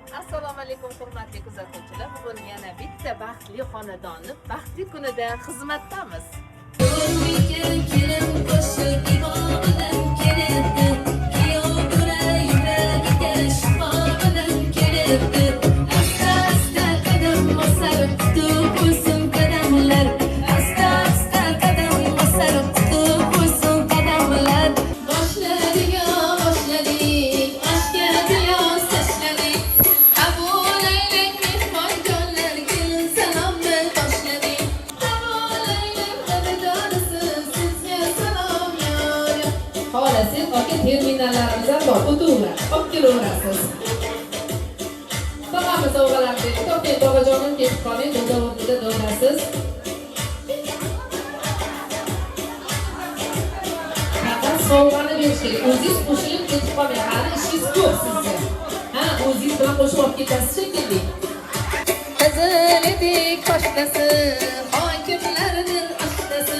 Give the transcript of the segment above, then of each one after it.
Assalomu alaykum hurmatli kuzatuvchilar. Bugun yana bitta baxtli xonadonni baxtli kunida xizmatdamiz. Xohlasiz aka terminallarimizdan bor, olib kelaverasiz. Tog'amiz sovg'alarni to'xtang, bobojonim ketib qoling, zavodida do'rasiz. Faqat sovg'ani berish kerak. O'zingiz qo'shilib ketib qoling, hali ishingiz ko'p sizga. Ha, o'zingiz bilan qo'shib olib ketasiz shekilli. Qizil edik qo'shnasi, xon kimlardir oshnasi.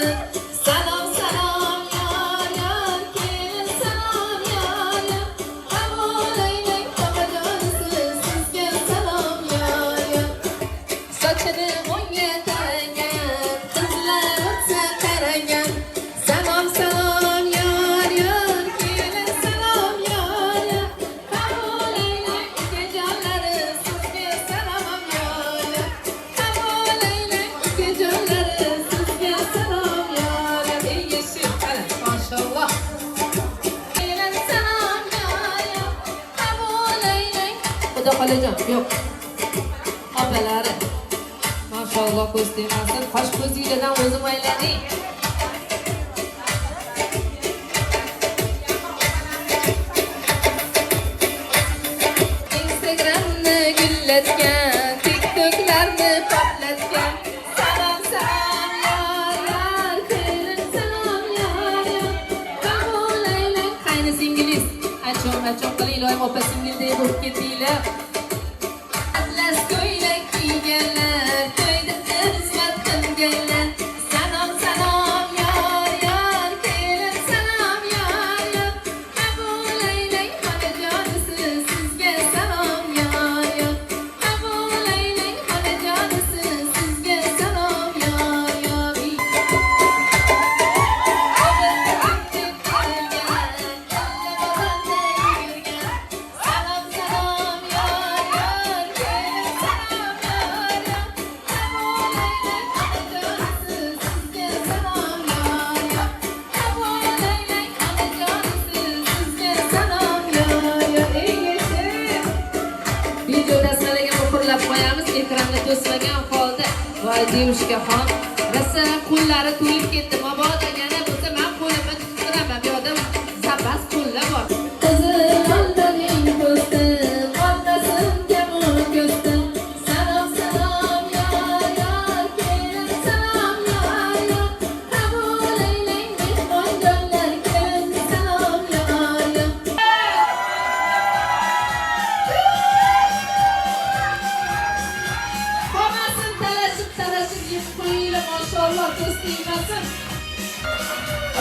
Salom salom yor yor, kelin salom yor yor. Havolaylang bobojonisiz, sizga salom yor yor. Sochini o'ngga taragan, qizlar o'tsa qaragan. Salom salom yor yor, kelin salom yor yor. Havolaylang ukajonlari, sizga salom yor yor. Havolaylang ukajonlari, sizga salom yor yor. Ey yeshil qara, mashalloh. Kelin salom yor yor. Havolaylang. Xudo xolajon, yo'q. Opalari. Mashalloh, ko'z tegmasin. Qosh ko'zingizdan o'zim aylaning. Instagramni gullatgan, TikToklarni poplatgan. Salom salom yor yor, kelin salom yor yor. Havolaylang qaynisingiz. Achon qiling, iloyim opa singildek bo'lib ketinglar. Atlas ko'ylak kiyganlar, to'yda xizmat qilganlar. Salom salom yor yor, kelin salom yor yor. Havolaylang xonajonisiz, sizga salom yor yor. Havolaylang xonajonisiz, sizga salom yor yor. Salom salom yor yor, kelin salom yor yor. Havolaylang xonajonisiz, sizga salom yor yor. Havolaylang xonajonisiz, sizga salom yor yor. Ey yeshil. Videoda sizlarga muhrlab qo'yamiz, ekranda to'smagan holda. Voy devushkaxon, rosa qo'llari to'lib ketdi. Mabodo yana bo'lsa men qo'limni tuttiraman. Bu yoqda zapas qo'llar bor. Qizil oldaning po'sti, oldasin kamon ko'sti. Salom salom yor yor, kelin salom yor yor. Havolaylang mehmonjonlar, kelin salom yor yor. Qolmasin talashib yeb qo'yinglar, mashalloh, ko'z tegmasin.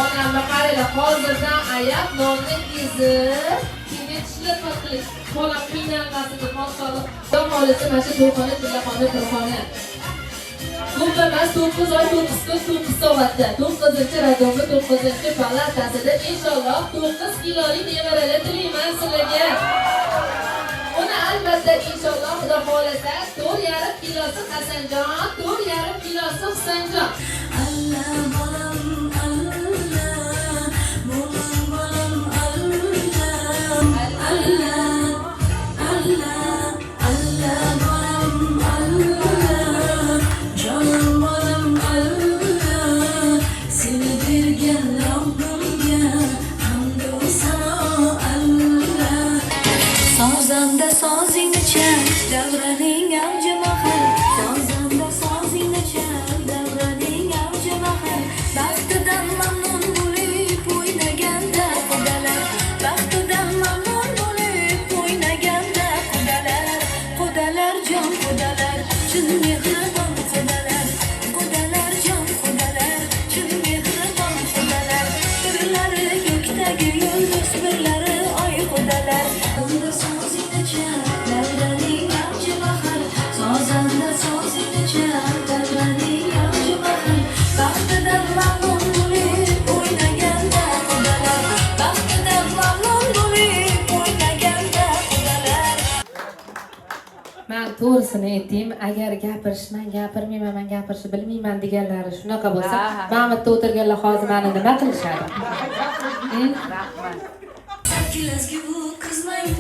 Onamni qaranglar, hozirdan ayab nonni ezib, keyin tishlatma qilish. Bolam qiynalmasin deb, mashalloh. Dam olisi mana shu to'yxona, tillaxona, turxona. Ko'p emas, 9 oy, 9 kun, 9 soatda, 9-radomda, 9-palatasida inshaalloh 9 kilolik nevaralar tilayman sizlarga. Uni albatta inshaalloh Xudo xolasa 4,5 kilosi Hasanjon, 4,5 kilosi Husanjon. Allah bolam Allah, bolam Allah, Allah, Allah, Allah bolam Allah, canım bolam Allah, seni bergan Rabbimga hamd va sano Allah. Sozanda sozingni chal, davraning avji mahal. Sozanda sozingni chal, davraning avji mahal. Baxtidan mamnun bo'lib o'ynaganda qudalar, baxtidan mamnun bo'lib o'ynaganda qudalar, qudalar jon qudalar, chin mehribon qudalar, qudalar jon qudalar, chin mehribon qudalar. Birlari ko'kdagi yulduz, birlari oy qudalar. Sozingni chal, davraning Men to'g'risini aytayim, agar gapirishman, gapirmayman, men gapirishni bilmayman deganlari shunaqa bo'lsa, mana bu yerda o'tirganlar hozir meni nima qilishadi? Sakkiz bu kızmayın